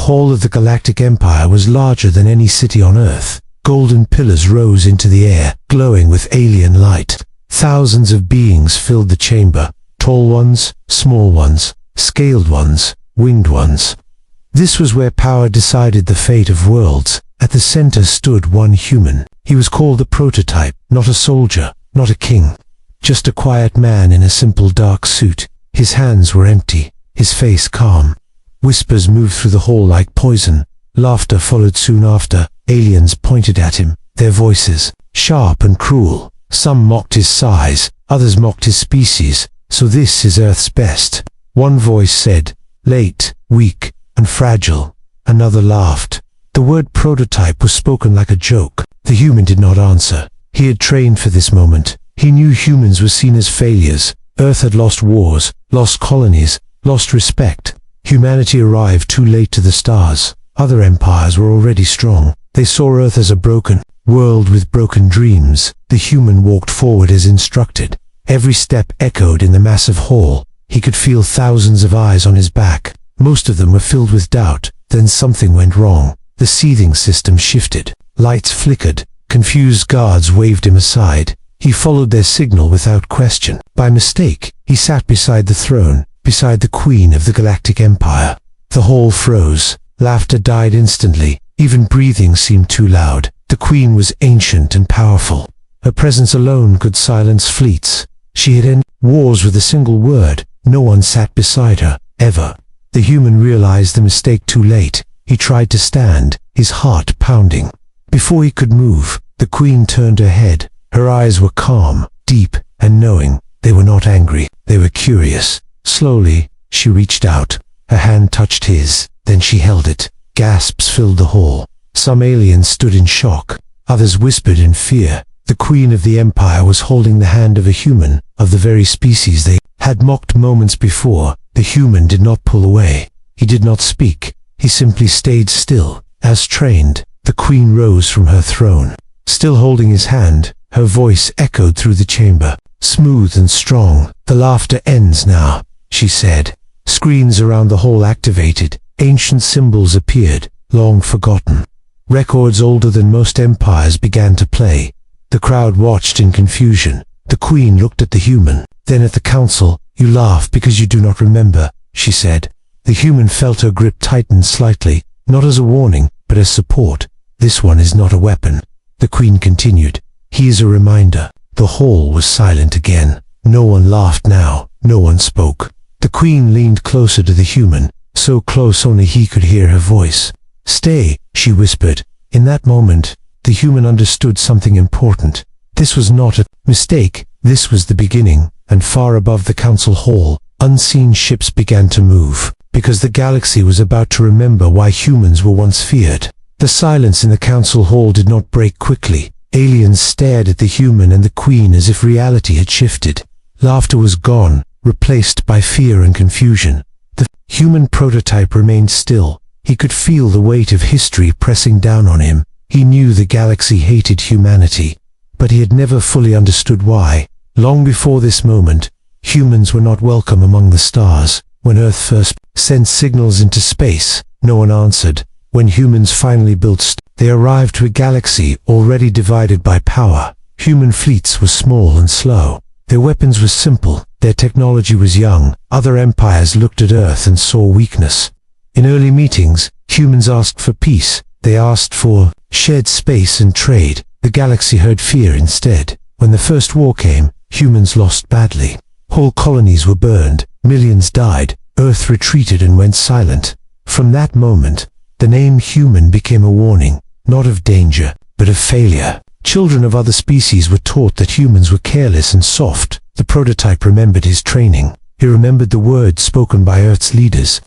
hall of the Galactic Empire was larger than any city on Earth. Golden pillars rose into the air, glowing with alien light. Thousands of beings filled the chamber, tall ones, small ones, scaled ones, winged ones. This was where power decided the fate of worlds. At the center stood one human. He was called a prototype, not a soldier, not a king. Just a quiet man in a simple dark suit. His hands were empty, his face calm. Whispers moved through the hall like poison. Laughter followed soon after. Aliens pointed at him, their voices, sharp and cruel. Some mocked his size, others mocked his species. So this is Earth's best. One voice said, late, weak, and fragile. Another laughed. The word prototype was spoken like a joke. The human did not answer. He had trained for this moment. He knew humans were seen as failures. Earth had lost wars, lost colonies, lost respect. Humanity arrived too late to the stars. Other empires were already strong. They saw Earth as a broken world with broken dreams. The human walked forward as instructed. Every step echoed in the massive hall. He could feel thousands of eyes on his back. Most of them were filled with doubt. Then something went wrong. The seething system shifted. Lights flickered. Confused guards waved him aside. He followed their signal without question. By mistake, he sat beside the throne, beside the Queen of the Galactic Empire. The hall froze. Laughter died instantly. Even breathing seemed too loud. The Queen was ancient and powerful. Her presence alone could silence fleets. She had ended wars with a single word. No one sat beside her, ever. The human realized the mistake too late. He tried to stand, his heart pounding. Before he could move, the Queen turned her head. Her eyes were calm, deep, and knowing. They were not angry, they were curious. Slowly, she reached out. Her hand touched his, then she held it. Gasps filled the hall. Some aliens stood in shock. Others whispered in fear. The Queen of the Empire was holding the hand of a human, of the very species they had mocked moments before. The human did not pull away. He did not speak. He simply stayed still. As trained, the Queen rose from her throne. Still holding his hand, her voice echoed through the chamber, smooth and strong. The laughter ends now, she said. Screens around the hall activated. Ancient symbols appeared, long forgotten. Records older than most empires began to play. The crowd watched in confusion. The Queen looked at the human, then at the council. You laugh because you do not remember, she said. The human felt her grip tighten slightly, not as a warning, but as support. This one is not a weapon. The Queen continued. He is a reminder. The hall was silent again. No one laughed now. No one spoke. The Queen leaned closer to the human, so close only he could hear her voice. Stay, she whispered. In that moment, the human understood something important. This was not a mistake. This was the beginning, and far above the council hall, unseen ships began to move, because the galaxy was about to remember why humans were once feared. The silence in the council hall did not break quickly. Aliens stared at the human and the Queen as if reality had shifted. Laughter was gone, replaced by fear and confusion. The human prototype remained still. He could feel the weight of history pressing down on him. He knew the galaxy hated humanity, but he had never fully understood why. Long before this moment, humans were not welcome among the stars. When Earth first sent signals into space, no one answered. When humans finally built they arrived to a galaxy already divided by power. Human fleets were small and slow. Their weapons were simple. Their technology was young. Other empires looked at Earth and saw weakness. In early meetings, humans asked for peace. They asked for shared space and trade. The galaxy heard fear instead. When the first war came, humans lost badly. Whole colonies were burned. Millions died. Earth retreated and went silent. From that moment, the name human became a warning, not of danger, but of failure. Children of other species were taught that humans were careless and soft. The prototype remembered his training. He remembered the words spoken by Earth's leaders.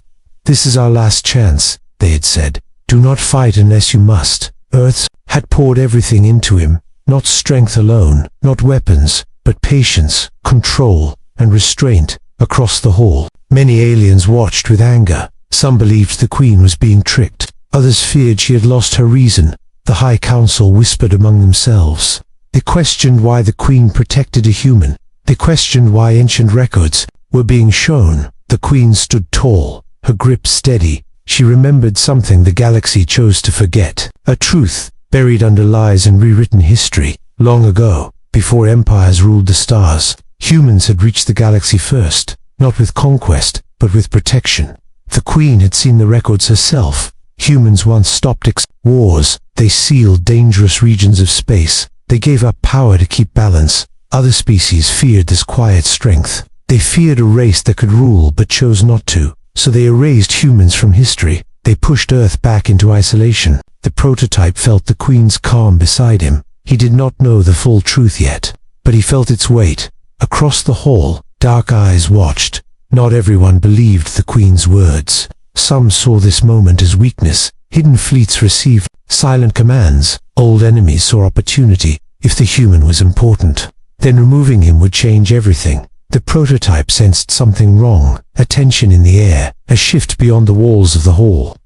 This is our last chance, they had said. Do not fight unless you must. Earth had poured everything into him, not strength alone, not weapons, but patience, control, and restraint. Across the hall, many aliens watched with anger. Some believed the Queen was being tricked. Others feared she had lost her reason. The High Council whispered among themselves. They questioned why the Queen protected a human. They questioned why ancient records were being shown. The Queen stood tall, her grip steady, She remembered something the galaxy chose to forget. A truth, buried under lies and rewritten history. Long ago, before empires ruled the stars, humans had reached the galaxy first, not with conquest, but with protection. The Queen had seen the records herself. Humans once stopped wars. They sealed dangerous regions of space. They gave up power to keep balance. Other species feared this quiet strength. They feared a race that could rule but chose not to. So they erased humans from history. They pushed Earth back into isolation. The prototype felt the Queen's calm beside him. He did not know the full truth yet, but he felt its weight. Across the hall, dark eyes watched. Not everyone believed the Queen's words. Some saw this moment as weakness. Hidden fleets received silent commands. Old enemies saw opportunity. If the human was important, then removing him would change everything. The prototype sensed something wrong, a tension in the air, a shift beyond the walls of the hall.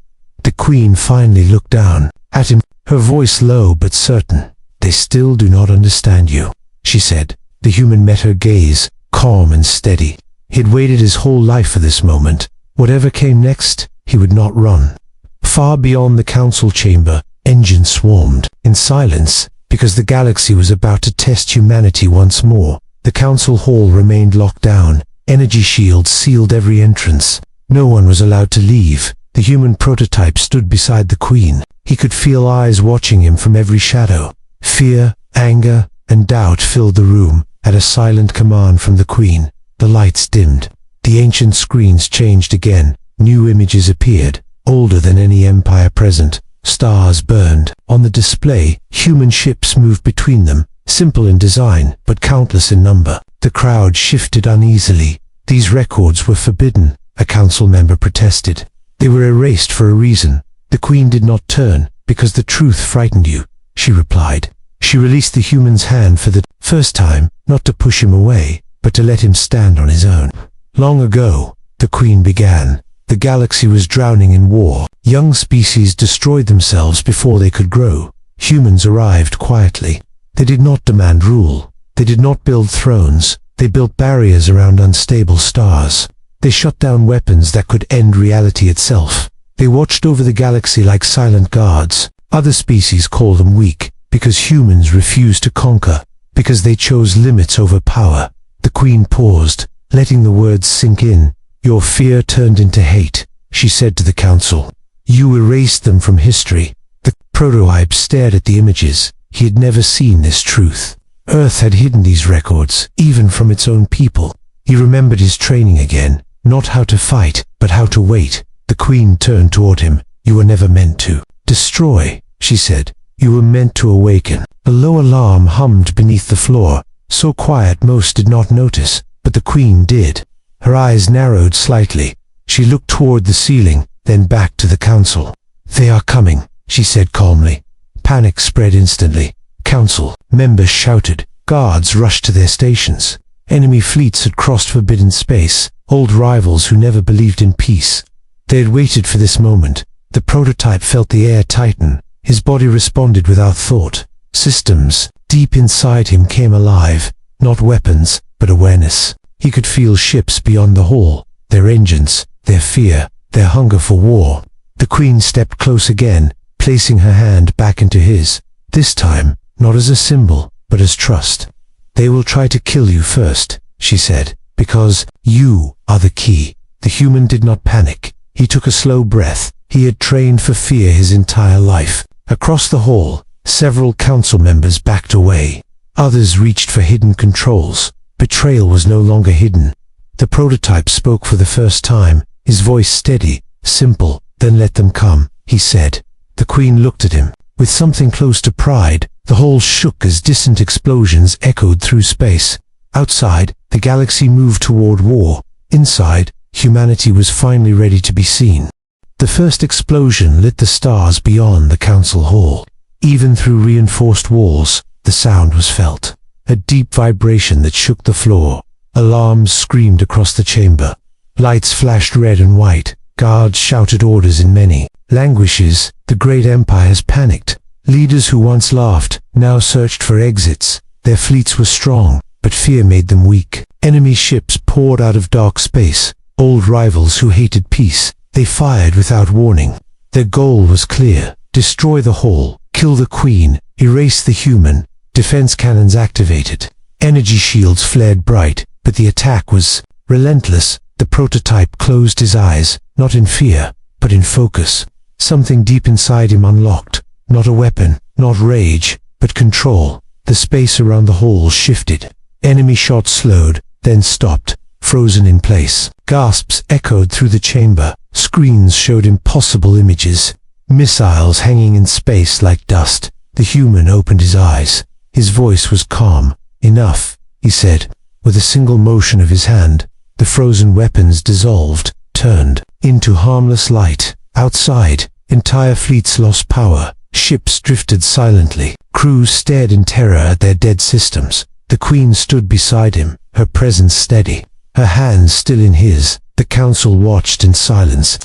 The Queen finally looked down at him, her voice low but certain. "They still do not understand you," she said. The human met her gaze, calm and steady. He had waited his whole life for this moment. Whatever came next, he would not run. Far beyond the council chamber, engines swarmed, in silence, because the galaxy was about to test humanity once more. The council hall remained locked down. Energy shields sealed every entrance. No one was allowed to leave. The human prototype stood beside the Queen. He could feel eyes watching him from every shadow. Fear, anger, and doubt filled the room. At a silent command from the Queen, the lights dimmed. The ancient screens changed again. New images appeared, older than any empire present. Stars burned. On the display, human ships moved between them, simple in design, but countless in number. The crowd shifted uneasily. These records were forbidden, a council member protested. They were erased for a reason. The Queen did not turn, because the truth frightened you, she replied. She released the human's hand for the first time, not to push him away, but to let him stand on his own. Long ago, the Queen began. The galaxy was drowning in war. Young species destroyed themselves before they could grow. Humans arrived quietly. They did not demand rule. They did not build thrones. They built barriers around unstable stars. They shut down weapons that could end reality itself. They watched over the galaxy like silent guards. Other species call them weak, because humans refused to conquer, because they chose limits over power. The Queen paused, letting the words sink in. "Your fear turned into hate," she said to the council. "You erased them from history." The prototype stared at the images. He had never seen this truth. Earth had hidden these records, even from its own people. He remembered his training again, not how to fight, but how to wait. The Queen turned toward him. "You were never meant to destroy," she said. "You were meant to awaken." A low alarm hummed beneath the floor, so quiet most did not notice, but the Queen did. Her eyes narrowed slightly. She looked toward the ceiling, then back to the council. "They are coming," she said calmly. Panic spread instantly. Council members shouted. Guards rushed to their stations. Enemy fleets had crossed forbidden space, old rivals who never believed in peace. They had waited for this moment. The prototype felt the air tighten. His body responded without thought. Systems deep inside him came alive, not weapons, but awareness. He could feel ships beyond the hall, their engines, their fear, their hunger for war. The Queen stepped close again, placing her hand back into his. This time, not as a symbol, but as trust. "They will try to kill you first," she said, "because you are the key." The human did not panic. He took a slow breath. He had trained for fear his entire life. Across the hall, several council members backed away. Others reached for hidden controls. Betrayal was no longer hidden. The prototype spoke for the first time, his voice steady, simple. "Then let them come," he said. The Queen looked at him. With something close to pride, the hall shook as distant explosions echoed through space. Outside, the galaxy moved toward war. Inside, humanity was finally ready to be seen. The first explosion lit the stars beyond the council hall. Even through reinforced walls, the sound was felt. A deep vibration that shook the floor. Alarms screamed across the chamber. Lights flashed red and white. Guards shouted orders in many languages. The great empire has panicked. Leaders who once laughed, now searched for exits. Their fleets were strong, but fear made them weak. Enemy ships poured out of dark space. Old rivals who hated peace. They fired without warning. Their goal was clear: destroy the hall, kill the queen, erase the human. Defense cannons activated. Energy shields flared bright, but the attack was relentless. The prototype closed his eyes, not in fear, but in focus. Something deep inside him unlocked. Not a weapon, not rage, but control. The space around the hall shifted. Enemy shots slowed, then stopped, frozen in place. Gasps echoed through the chamber. Screens showed impossible images. Missiles hanging in space like dust. The human opened his eyes. His voice was calm. "Enough," he said. With a single motion of his hand, the frozen weapons dissolved, turned into harmless light. Outside, entire fleets lost power. Ships drifted silently. Crews stared in terror at their dead systems. The Queen stood beside him, her presence steady, her hands still in his. The council watched in silence.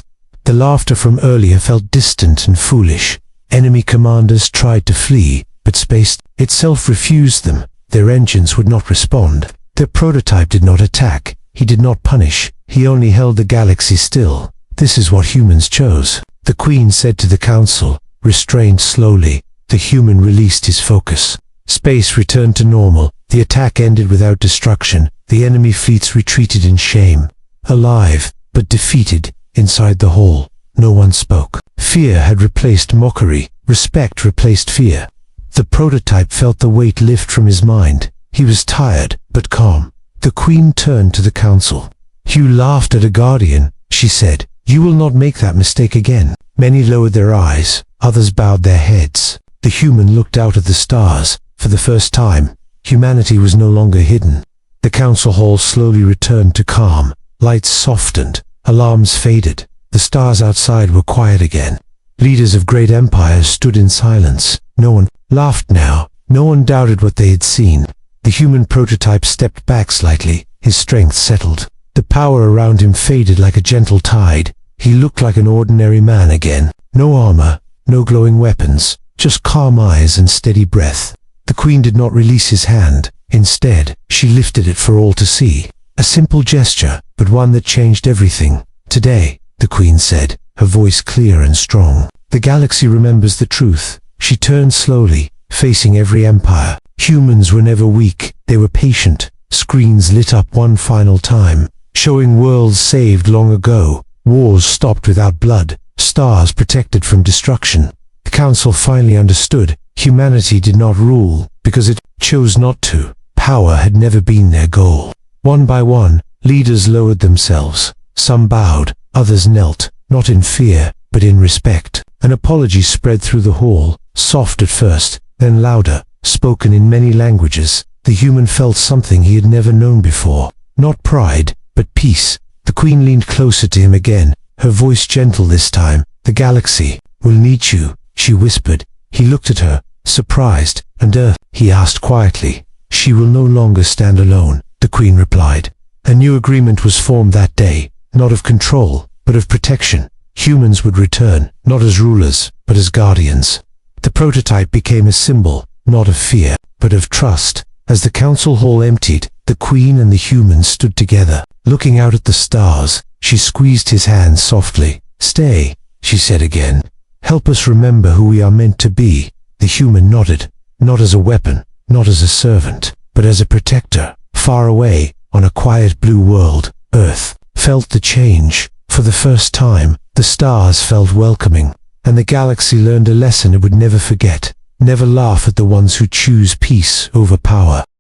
The laughter from earlier felt distant and foolish. Enemy commanders tried to flee, but space itself refused them. Their engines would not respond. Their prototype did not attack. He did not punish. He only held the galaxy still. This is what humans chose. The Queen said to the council, restrained slowly. The human released his focus. Space returned to normal. The attack ended without destruction. The enemy fleets retreated in shame. Alive, but defeated, inside the hall, no one spoke. Fear had replaced mockery. Respect replaced fear. The prototype felt the weight lift from his mind. He was tired, but calm. The Queen turned to the council. "You laughed at a guardian," she said. "You will not make that mistake again." Many lowered their eyes. Others bowed their heads. The human looked out at the stars. For the first time, humanity was no longer hidden. The council hall slowly returned to calm. Lights softened. Alarms faded. The stars outside were quiet again. Leaders of great empires stood in silence. No one laughed now. No one doubted what they had seen. The human prototype stepped back slightly. His strength settled. The power around him faded like a gentle tide. He looked like an ordinary man again. No armor, no glowing weapons, just calm eyes and steady breath. The Queen did not release his hand. Instead, she lifted it for all to see. A simple gesture, but one that changed everything. "Today," the Queen said, her voice clear and strong, "the galaxy remembers the truth." She turned slowly, facing every empire. Humans were never weak. They were patient. Screens lit up one final time, showing worlds saved long ago. Wars stopped without blood. Stars protected from destruction. The council finally understood. Humanity did not rule because it chose not to. Power had never been their goal. One by one, leaders lowered themselves. Some bowed, others knelt, not in fear, but in respect. An apology spread through the hall, soft at first, then louder, spoken in many languages. The human felt something he had never known before. Not pride, but peace. The Queen leaned closer to him again, her voice gentle this time. "The galaxy will need you," she whispered. He looked at her, surprised. "And Earth?" he asked quietly. "She will no longer stand alone," the Queen replied. A new agreement was formed that day, not of control, but of protection. Humans would return, not as rulers, but as guardians. The prototype became a symbol, not of fear, but of trust. As the council hall emptied, the Queen and the humans stood together. Looking out at the stars, she squeezed his hand softly. "Stay," she said again. "Help us remember who we are meant to be." The human nodded, not as a weapon, not as a servant, but as a protector. Far away, on a quiet blue world, Earth felt the change. For the first time, the stars felt welcoming, and the galaxy learned a lesson it would never forget. Never laugh at the ones who choose peace over power.